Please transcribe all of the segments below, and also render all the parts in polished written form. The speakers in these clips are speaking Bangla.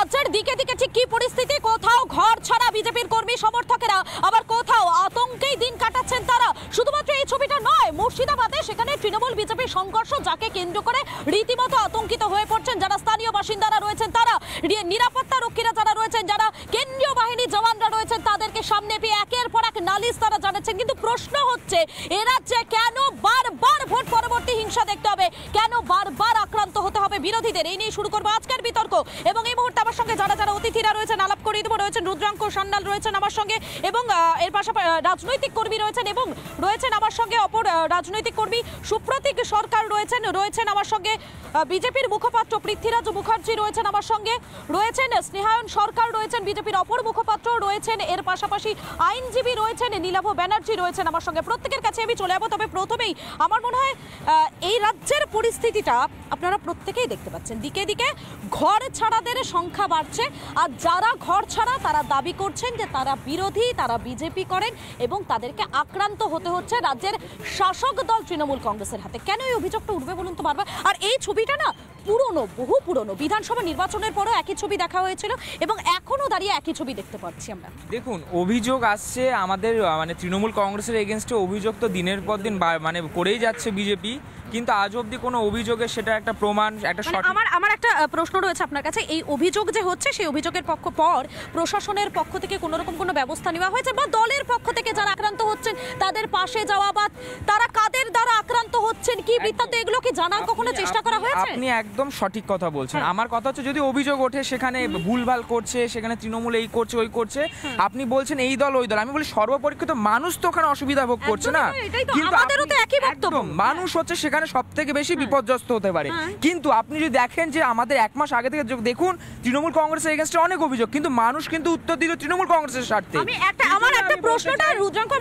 রাজ্যের দিকে দিকে ঠিক কি পরিস্থিতি, কোথাও ঘর ছাড়া বিজেপির কর্মী সমর্থকেরা, আবার কোথাও আতঙ্কেই দিন কাটাচ্ছেন তারা। শুধুমাত্র এই ছবিটা নয়, মুর্শিদাবাদে সেখানে তৃণমূল বিজেপি সংঘর্ষ, যাকে কেন্দ্র করে রীতিমতো আতঙ্কিত হয়ে পড়ছেন যারা স্থানীয় বাসিন্দারা রয়েছেন, তারা নিরাপত্তা রক্ষীরা যারা রয়েছেন, যারা কেন্দ্রীয় বাহিনী জওয়ানরা রয়েছেন, তাদেরকে সামনে পেয়ে একের পর এক নালিশ তারা জানাচ্ছেন। কিন্তু প্রশ্ন হচ্ছে, এ রাজ্যে কেন বারবার ভোট পরবর্তী হিংসা দেখতে হবে, কেন বারবার আক্রান্ত হতে হবে বিরোধীদের? এই নিয়ে শুরু করবো আজকের বিতর্ক। এবং এই মুহূর্তে আমার সঙ্গে যারা যারা অতিথিরা রয়েছেন আলাপ করিয়ে দেবো, রয়েছেন রুদ্রাঙ্ক সান্যাল রয়েছেন আমার সঙ্গে, এবং এর পাশাপাশি রাজনৈতিক কর্মী রয়েছেন, এবং রয়েছেন আমার সঙ্গে অপর রাজনৈতিক কর্মী সুপ্রতীক সরকার রয়েছেন আমার সঙ্গে বিজেপির মুখপাত্র পৃথ্বীরাজ মুখার্জি রয়েছেন আমার সঙ্গে, রয়েছেন স্নেহায়ন সরকার রয়েছেন বিজেপির অপর মুখপাত্র রয়েছেন, এর পাশাপাশি আইনজীবী রয়েছেন নীলাভ ব্যানার্জি রয়েছেন আমার সঙ্গে। প্রত্যেকের কাছে আমি চলে যাবো, তবে প্রথমেই আমার মনে হয় এই রাজ্যের পরিস্থিতিটা আপনারা প্রত্যেকেই দেখতে পাচ্ছেন, দিকে দিকে ঘর ছাড়াদের সংখ্যা বাড়ছে, আর যারা ঘর ছাড়া তারা দাবি করছেন যে তারা বিরোধী, তারা বিজেপি করেন, এবং তাদেরকে আক্রান্ত হতে হচ্ছে রাজ্যের শাসক দল তৃণমূল কংগ্রেসের হাতে। কেন এই অভিযোগটা উঠবে বলুন তো বারবার? আর এই ছবিটা না পুরনো, বহু পুরনো, বিধানসভা নির্বাচনের পরও একই ছবি দেখা হয়েছিল এবং এখনো দাঁড়িয়ে একই ছবি দেখতে পাচ্ছি আমরা। দেখুন, অভিযোগ আসছে আমাদের মানে তৃণমূল কংগ্রেসের এগেনস্টে, অভিযোগ তো দিনের পর দিন মানে করেই যাচ্ছে বিজেপি, কিন্তু আজ অবধি কোনো অভিযোগে সেটা একটা প্রমাণ, একটা আমার একটা প্রশ্ন রয়েছে আপনার কাছে, এই অভিযোগ যে হচ্ছে সেই অভিযোগের পর প্রশাসনের পক্ষ থেকে কোনো রকম কোনো ব্যবস্থা নেওয়া হয়েছে, বা দলের পক্ষ থেকে যারা আক্রান্ত হচ্ছেন তাদের পাশে যাওয়া, বা তারা কাদের দ্বারা আক্রান্ত হচ্ছেন, কি বৃত্তান্ত, এগুলো কি জানার কখনো চেষ্টা করা হয়েছে? আপনি একদম সঠিক কথা বলছেন। আমার কথা হচ্ছে, যদি অভিযোগ ওঠে সেখানে ভুলভাল করছে, সেখানে তৃণমূল এই করছে ওই করছে, আপনি বলছেন এই দল ওই দল, আমি বলি সর্বপরিক্ষিত মানুষ তো ওখানে অসুবিধা ভোগ করছে না, কিন্তু আমাদেরও তো একই বক্তব্য। মানুষ হচ্ছে সেখানে সব থেকে বেশি বিপর্যস্ত হতে পারে। কিন্তু আপনি যদি দেখেন যে আমাদের এক মাস আগে থেকে দেখুন, তৃণমূল কংগ্রেসের এগেইনস্টে অনেক অভিযোগ, কিন্তু মানুষ কিন্তু উত্তর দিল তৃণমূল কংগ্রেসের স্বার্থে। আমার একটা প্রশ্নটা রুদ্রাঙ্ক,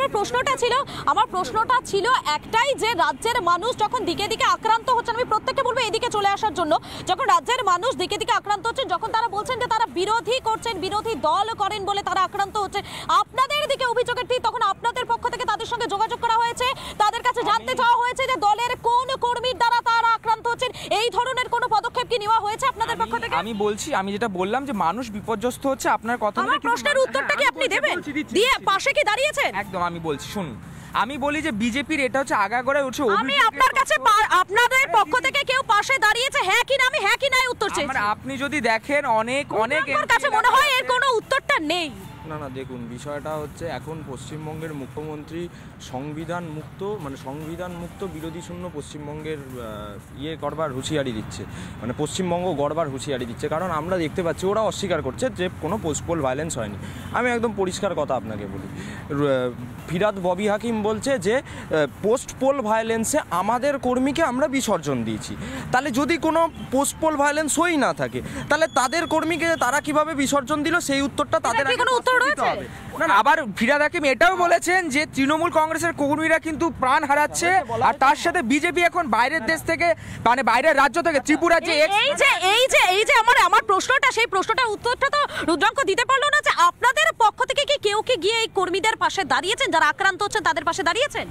আমার প্রশ্নটা ছিল একটাই, যে রাজ্যের মানুষ যখন দিকে দিকে আক্রান্ত হচ্ছেন, আমি প্রত্যেককে বলবো এদিকে চলে আসার জন্য, যখন রাজ্যের মানুষ দিকে দিকে আক্রান্ত হচ্ছেন, যখন তারা বলছেন যে তারা বিরোধী করছেন, বিরোধী দল করেন বলে তারা আক্রান্ত হচ্ছে, আপনাদের দিকে অভিযোগের ঠিক তখন আপনাদের পক্ষ থেকে তাদের সঙ্গে যোগাযোগ করা হয়েছে, তাদের কাছে জানতে চাওয়া হয়েছে যে দলের কোন কর্মীর দ্বারা তারা আক্রান্ত হচ্ছেন, এই ধরনের কোনো পদক্ষেপ কি নেওয়া হয়েছে আপনাদের পক্ষ থেকে? আমি বলছি, আমি যেটা বললাম যে মানুষ বিপর্যস্ত হচ্ছে, আপনার কথা আমার প্রশ্নের উত্তরটা কি আপনি দেবেন? দিয়ে পাশে কি দাঁড়িয়েছেন? একদম আমি বলছি, শুনুন, আমি বলি যে বিজেপির এটা হচ্ছে আগাগোড়ায় উঠছে। আমি আপনার কাছে, আপনাদের পক্ষ থেকে কেউ পাশে দাঁড়িয়েছে, হ্যাঁ কি না? আমি হ্যাঁ কি নাই উত্তর চাই। আপনি যদি দেখেন অনেক আমার কাছে মনে হয় এর কোনো উত্তরটা নেই। না, দেখুন, বিষয়টা হচ্ছে এখন পশ্চিমবঙ্গের মুখ্যমন্ত্রী সংবিধান মুক্ত বিরোধী শূন্য পশ্চিমবঙ্গের করবার হুঁশিয়ারি দিচ্ছে, মানে পশ্চিমবঙ্গ গড়বার হুঁশিয়ারি দিচ্ছে। কারণ আমরা দেখতে পাচ্ছি ওরা অস্বীকার করছে যে কোনো পোস্ট পোল ভায়োলেন্স হয়নি। আমি একদম পরিষ্কার কথা আপনাকে বলি, ফিরাদ ববি হাকিম বলছে যে পোস্ট পোল ভায়োলেন্সে আমাদের কর্মীকে আমরা বিসর্জন দিয়েছি। তাহলে যদি কোনো পোস্ট পোল ভায়োলেন্স হই না থাকে, তাহলে তাদের কর্মীকে তারা কিভাবে বিসর্জন দিল, সেই উত্তরটা তাদের আবার ফিরাদ হাকিম এটাও বলেছেন যে তৃণমূল কংগ্রেসের কর্মীরা কিন্তু প্রাণ হারাচ্ছে, আর তার সাথে বিজেপি এখন বাইরের দেশ থেকে, মানে বাইরের রাজ্য থেকে, ত্রিপুরা যে এই যে আমার প্রশ্নটা, সেই প্রশ্নটার উত্তরটা তো রুদ্রাঙ্ক দিতে পারলো না, যে আপনাদের পক্ষ থেকে কি কেউ কি গিয়ে এই কর্মীদের পাশে দাঁড়িয়েছেন, যারা আক্রান্ত হচ্ছেন তাদের পাশে দাঁড়িয়েছেন?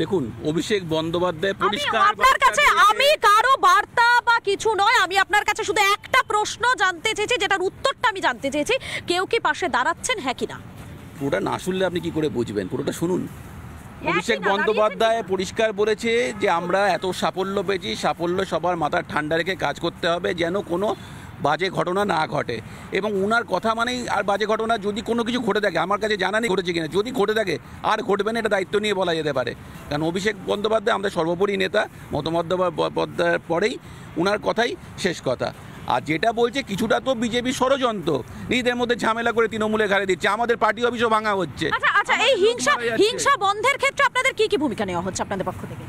দেখুন, অভিষেক বন্দ্যোপাধ্যায় পরিষ্কার, আপনার কাছে আমি কারো বার্তা বা কিছু নয়, আমি আপনার কাছে শুধু একটা প্রশ্ন জানতে চেয়েছি, যেটার উত্তরটা আমি জানতে চেয়েছি, কেউ কি পাশে দাঁড়াচ্ছেন, হ্যাঁ কি না? পুরোটা না শুনলে আপনি কি করে বুঝবেন? পুরোটা শুনুন। অভিষেক বন্দ্যোপাধ্যায় পরিষ্কার বলেছে যে আমরা এত সাফল্য পেয়েছি, সাফল্য সবার মাথার ঠান্ডা রেখে কাজ করতে হবে যেন কোনো বাজে ঘটনা না ঘটে, এবং উনার কথা মানেই আর বাজে ঘটনা যদি কোনো কিছু ঘটে থাকে, আমার কাছে জানা নেই ঘটেছে কিনা, যদি ঘটে থাকে আর ঘটবে না, এটা দায়িত্ব নিয়ে বলা যেতে পারে। কারণ অভিষেক বন্দ্যোপাধ্যায় আমাদের সর্বোপরি নেতা, মমতা বন্দ্যোপাধ্যায়ের পরেই উনার কথাই শেষ কথা। আর যেটা বলছে কিছুটা তো বিজেপি ষড়যন্ত্র, নিজেদের মধ্যে ঝামেলা করে তৃণমূলে ঘাড়ে দিচ্ছে, আমাদের পার্টি অফিসও ভাঙা হচ্ছে। আচ্ছা, এই হিংসা বন্ধের ক্ষেত্রে আপনাদের কি ভূমিকা নেওয়া হচ্ছে আপনাদের পক্ষ থেকে?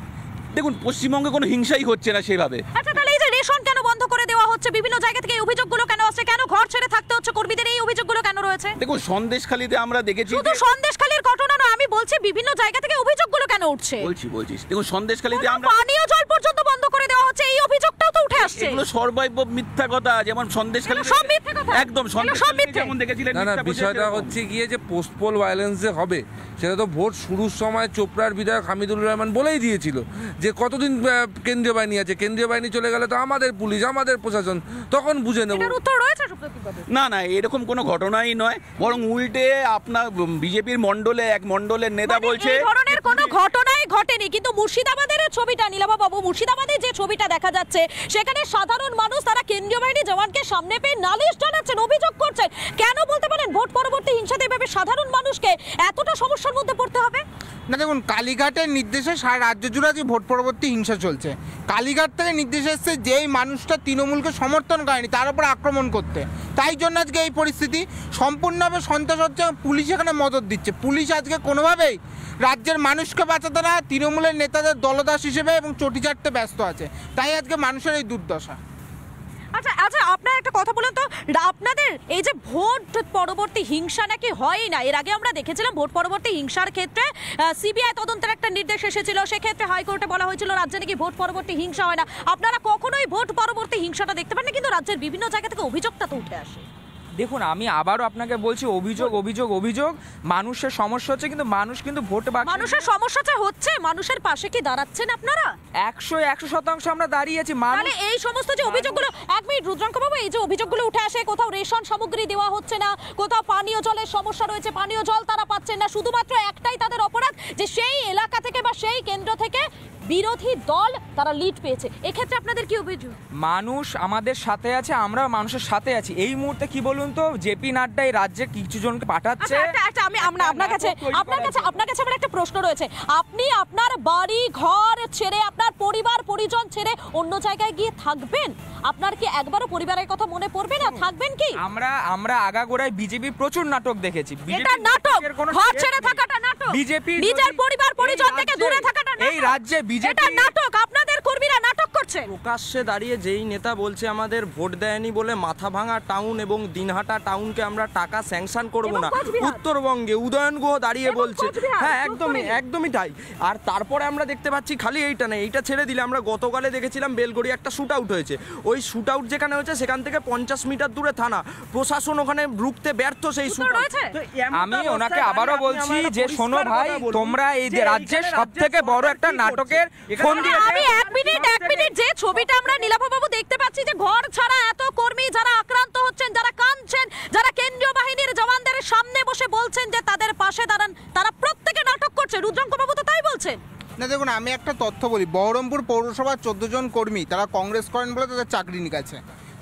দেখুন, পশ্চিমবঙ্গে কোনো হিংসাই হচ্ছে না সেভাবে। আচ্ছা, তাহলে এই যে রেশন কেন বন্ধ করে দেওয়া হচ্ছে, বিভিন্ন জায়গা থেকে এই অভিযোগগুলো কেন আসছে, কেন ঘর ছেড়ে থাকতে হচ্ছে কর্মীদের, এই অভিযোগগুলো কেন রয়েছে? দেখুন, সন্দেশখালীতে আমরা দেখেছি, শুধু সন্দেশখালীর ঘটনা নয়, আমি বলছি বিভিন্ন জায়গা থেকে অভিযোগগুলো কেন উঠছে। বলছি দেখুন, সন্দেশখালীতে আমরা পানীয় জল পর্যন্ত বন্ধ করে দেওয়া হচ্ছে, এই অভিযোগটাও তো উঠে আসছে। আসছে এগুলো সর্বৈব মিথ্যা কথা, যেমন সন্দেশখালী এগুলো সব মিথ্যা কথা। একদম এগুলো সব সন্দেশখালী মিথ্যে। যেমন দেখেছিলেন না না, মিথ্যা বিষয়টা প্রচার হচ্ছে গিয়ে যে পোস্টপোল ভায়োলেন্স যে হবে সেটা তো ভোট শুরুর সময় চোপড়ার বিধায়ক হামিদুর রহমান বলেই দিয়েছিল যে কতদিন কেন্দ্রীয় বাহিনী আছে, কেন্দ্রীয় বাহিনী চলে গেলে তো আমাদের পুলিশ আমাদের প্রশাসন, তখন বুঝে নেব। এটার উত্তর রয়েছে সুপ্রতীক বাবু? না না, এরকম কোনো ঘটনাই নয়, বরং উল্টে আপনার বিজেপির মণ্ডলে এক মণ্ডলের নেতা মানে বলছে এই ধরনের কোনো ঘটনাই ঘটেনি, কিন্তু মুর্শিদাবাদের ছবিটা নীলাভা বাবু, মুর্শিদাবাদে যে ছবিটা দেখা যাচ্ছে সেখানে সাধারণ মানুষ তারা কেন্দ্রীয় বাহিনী জওয়ানকে সামনে পেয়ে নালিশ জানাচ্ছেন, অভিযোগ করছেন। কেন বলতে পারেন ভোট পরবর্তী হিংসাতে এভাবে সাধারণ মানুষকে এতটা সমস্যার মধ্যে পড়তে হবে? না দেখুন, কালীঘাটের নির্দেশে সারা রাজ্য জুড়ে আজকে ভোট পরবর্তী হিংসা চলছে। কালীঘাট থেকে নির্দেশ এসছে যেই মানুষটা তৃণমূলকে সমর্থন করেনি তার উপর আক্রমণ করতে, তাই জন্য আজকে এই পরিস্থিতি। সম্পূর্ণভাবে সন্ত্রাস হচ্ছে, পুলিশ এখানে মদত দিচ্ছে। পুলিশ আজকে কোনোভাবেই রাজ্যের মানুষকে বাঁচাতে না, তৃণমূলের নেতাদের দলদাস হিসেবে এবং চটি চাটতে ব্যস্ত আছে, তাই আজকে মানুষের এই দুর্দশা। আচ্ছা আচ্ছা, আপনার একটা কথা বলুন তো, আপনাদের এই যে ভোট পরবর্তী হিংসা নাকি হয়ই না, এর আগে আমরা দেখেছিলাম ভোট পরবর্তী হিংসার ক্ষেত্রে সিবিআই তদন্তের একটা নির্দেশ এসেছিল, সেক্ষেত্রে হাইকোর্টে বলা হয়েছিল রাজ্যে নাকি ভোট পরবর্তী হিংসা হয় না। আপনারা কখনোই ভোট পরবর্তী হিংসাটা দেখতে পান না, কিন্তু রাজ্যের বিভিন্ন জায়গা থেকে অভিযোগটা তো উঠে আসে। দেখুন, আমি আবারও আপনাকে বলছি, অভিযোগ অভিযোগ অভিযোগ, মানুষের সমস্যা হচ্ছে, কিন্তু মানুষ কিন্তু ভোট বাক্সে মানুষের সমস্যাটা হচ্ছে, মানুষের পাশে কি দাঁড়াচ্ছেন আপনারা? 100% আমরা দাঁড়িয়েছি। মানে এই সমস্ত যে অভিযোগগুলো, এক মিনিট রুদ্রাঙ্ক বাবু, এই যে অভিযোগগুলো উঠে আসে, কোথাও রেশন সামগ্রী দেওয়া হচ্ছে না, কোথাও পানীয় জলের সমস্যা রয়েছে, পানীয় জল তারা পাচ্ছেন না, শুধুমাত্র একটাই তাদের অপরাধ যে সেই এলাকা থেকে বা সেই কেন্দ্র থেকে বিরোধী দল তারা লিড পেয়েছে। এক্ষেত্রে আপনাদের কি অভিযোগ? মানুষ আমাদের সাথে আছে, আমরা মানুষের সাথে আছি। এই মুহূর্তে কি বলুন তো, জেপি নাড্ডা এই রাজ্যে কিছু জনকে পাঠাচ্ছে। আমি আপনার কাছে আমার একটা প্রশ্ন রয়েছে। আপনি আপনার বাড়ি ঘর ছেড়ে, আপনার পরিবার পরিজন ছেড়ে অন্য জায়গায় গিয়ে থাকবেন? আপনার কি একবারও পরিবারের কথা মনে পড়বে না? থাকবেন কি? আমরা আগাগোড়ায় বিজেপি প্রচুর নাটক দেখেছি। এটা নাটক, ঘর ছেড়ে থাকাটা নাটক, বিজেপি নিজের পরিবার পরিজন থেকে দূরে থাকাটা নাটক। এই রাজ্যে বিজেপি এটা নাটক, আপনাদের কর্মীরা নাটক করছে। প্রকাশ্যে দাঁড়িয়ে যেই নেতা বলছে আমাদের ভোট দেয়নি বলে মাথাভাঙা টাউন এবং দিনহাটা টাউনকে আমরা টাকা স্যাংশন করব না, এবং কোচবিহার। উত্তরবঙ্গে উদয়ন গুহ দাঁড়িয়ে এবং বলছে, কোচবিহার, হ্যাঁ ধূপগুড়ি। একদমই তাই। আর তারপরে আমরা দেখতে পাচ্ছি খালি এইটা না, এইটা ছেড়ে দিলে আমরা গতকালে দেখেছিলাম বেলগড়ি একটা শুট আউট হয়েছে। ওই শুট আউট যেখানে হয়েছে সেখান থেকে 50 মিটার দূরে থানা, প্রশাসন ওখানে রুখতে ব্যর্থ সেই শুট আউট। রয়েছে? আমি ওনাকে আবারও বলছি যে শোনো ভাই, তোমরা এই যে রাজ্যের সবথেকে বড় একটা নাটকের ফোন দিয়ে আমি এক মিনিট যে ছবিটা আমরা নীলাভা বাবু দেখতে পাচ্ছি, যে ঘর ছাড়া এত কর্মী যারা আক্রান্ত হচ্ছেন, যারা কাঁদছেন, যারা কেন্দ্রীয় বাহিনীর জওয়ানদের সামনে বসে বলছেন যে তাদের পাশে দাঁড়ান, তারা প্রত্যেকে নাটক করছে। রুদ্রাঙ্ক বাবু তো তাই বলছেন। না দেখুন, আমি একটা তথ্য বলি, বহরমপুর পৌরসভার 14 জন কর্মী তারা কংগ্রেস করেন বলে তাদের চাকরি নিকাছে।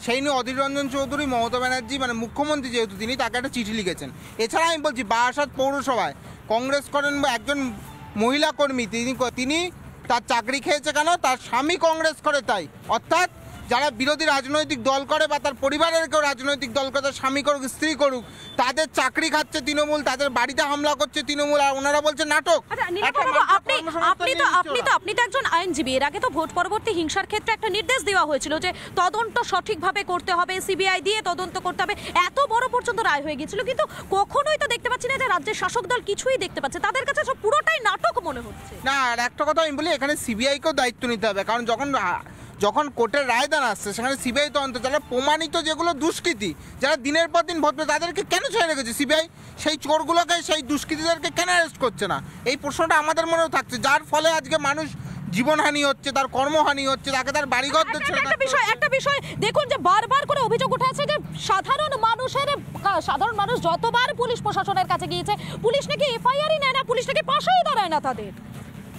সেই নিয়ে অধীর রঞ্জন চৌধুরী, মমতা ব্যানার্জি মানে মুখ্যমন্ত্রী যেহেতু তিনি, তাকে একটা চিঠি লিখেছেন। এছাড়া আমি বলছি বারাসাত পৌরসভায় কংগ্রেস করেন বা একজন মহিলা কর্মী, তিনি তার চাকরি খেয়েছে কেন? তার স্বামী কংগ্রেস করে তাই। অর্থাৎ যারা বিরোধী রাজনৈতিক দল করে বা তার পরিবারের কেউ রাজনৈতিক দল করে, তার স্বামী করুক স্ত্রী করুক, তাদের চাকরি খাচ্ছে তৃণমূল, তাদের বাড়িতে হামলা করছে তৃণমূল, আর ওনারা বলছে নাটক। আচ্ছা, নীলাভা বাবু, আপনি তো একজন আইনজীবী। এর আগে তো ভোট পরবর্তী হিংসার ক্ষেত্রে একটা নির্দেশ দেওয়া হয়েছিল যে তদন্ত সঠিকভাবে করতে হবে, সিবিআই দিয়ে তদন্ত করতে হবে। এত বড় পর্যন্ত রায় হয়ে গিয়েছিল, কিন্তু কখনোই তো দেখতে পাচ্ছি না যে রাজ্যের শাসক দল কিছুই দেখতে পাচ্ছে। তাদের কাছে সব পুরোটাই নাটক মনে হচ্ছে। না, আর একটা কথা আমি বলি, এখানে সিবিআইকেও দায়িত্ব নিতে হবে, কারণ যখন কোর্টের রায়দান আসছে সেখানে সিবিআই তদন্ত, যারা প্রমাণিত যেগুলো দুষ্কৃতী, যারা দিনের পর দিন ভোট পেয়ে, তাদেরকে কেন ছেড়ে রেখেছে সিবিআই? সেই চোরগুলোকে, সেই দুষ্কৃতীদেরকে কেন অ্যারেস্ট করছে না? এই প্রশ্নটা আমাদের মনেও থাকছে, যার ফলে আজকে মানুষ জীবনহানি হচ্ছে, তার কর্মহানি হচ্ছে, তাকে তার বাড়িঘর ছেড়ে একটা বিষয় দেখুন, যে বারবার করে অভিযোগ উঠে আছে যে সাধারণ মানুষ যতবার পুলিশ প্রশাসনের কাছে গিয়েছে, পুলিশ নাকি এফআইআরই নেয় না, পুলিশ নাকি পাশেই দাঁড়ায় না তাদের।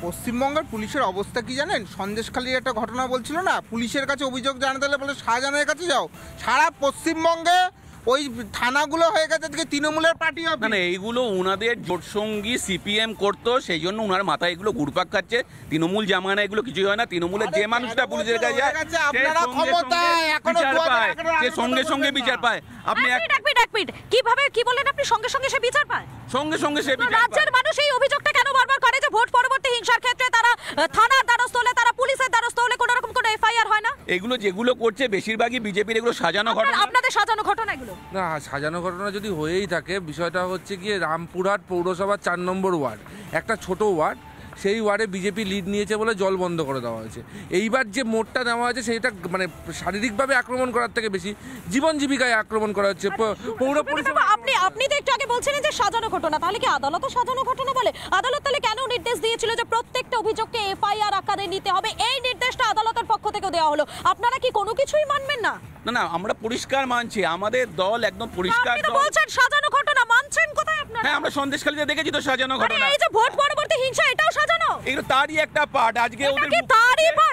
পশ্চিমবঙ্গের পুলিশের অবস্থা কি জানেন? সন্দেশখালীর একটা ঘটনা বলছিল না, পুলিশের কাছে অভিযোগ জানাতে হলে বলে শাহজাহানের কাছে যাও। সারা পশ্চিমবঙ্গে ওই থানাগুলো হয়ে গেছে আজকে তৃণমূলের পার্টি অফিস। মানে এইগুলো উনাদের জোটসঙ্গী সিপিএম করতো, সেই জন্য উনার মাথায় এগুলো ঘুরপাক খাচ্ছে। তৃণমূল জামানা এগুলো কিছুই হয় না। তৃণমূলের যে মানুষটা পুলিশের কাছে যায় আপনারা ক্ষমতায় এখনো সে সঙ্গে সঙ্গে বিচার পায়। আপনি এক মিনিট, কিভাবে কি বলেন আপনি? সঙ্গে সঙ্গে সে বিচার পায়? সঙ্গে সঙ্গে সে বিচার রাজ্যের পায়। মানুষ এই অভিযোগটা কেন বারবার করে যে ভোট পরবর্তী হিংসার ক্ষেত্রে তারা থানার দ্বারস্থ হলে, তারা পুলিশের দ্বারস্থ হলে কোনো রকম কোনো এফআইআর হয় না? এগুলো যেগুলো করছে বেশিরভাগই বিজেপির এগুলো সাজানো ঘটনা। আপনাদের সাজানো ঘটনা এগুলো? না, সাজানো ঘটনা যদি হয়েই থাকে, বিষয়টা হচ্ছে গিয়ে রামপুরহাট পৌরসভার 4 নম্বর ওয়ার্ড, একটা ছোট ওয়ার্ড, সেই ওয়ার্ডে বিজেপি লিড নিয়েছে বলে জল বন্ধ করে দেওয়া হয়েছে। এইবার যে মোড়টা নেওয়া হয়েছে সেটা মানে শারীরিকভাবে আক্রমণ করার থেকে বেশি জীবন জীবিকায় আক্রমণ করা হচ্ছে। পৌর পরিষেবা আপনি তো একটু আগে বলছিলেন যে সাজানো ঘটনা, তাহলে কি আদালতও সাজানো ঘটনা বলে? আদালত তাহলে কেন নির্দেশ দিয়েছিল যে প্রত্যেকটা অভিযোগকে এফআইআর আকারে নিতে হবে? এই নির্দেশটা আদালতের পক্ষ থেকে দেওয়া হলো, আপনারা কি কোনো কিছুই মানবেন না? না না, আমরা পরিষ্কার মানছি, আমাদের দল একদম পরিষ্কার আপনি তো দল। বলছেন সাজানো ঘটনা, মানছেন কোথায় আপনারা? হ্যাঁ, আমরা সন্দেশখালীতে দেখেছি তো সাজানো আরে ঘটনা। এই যে ভোট পরবর্তী হিংসা, এটাও সাজানো? এগুলো তারই একটা পার্ট। আজকে এটা ওদের কি তারই পার্ট?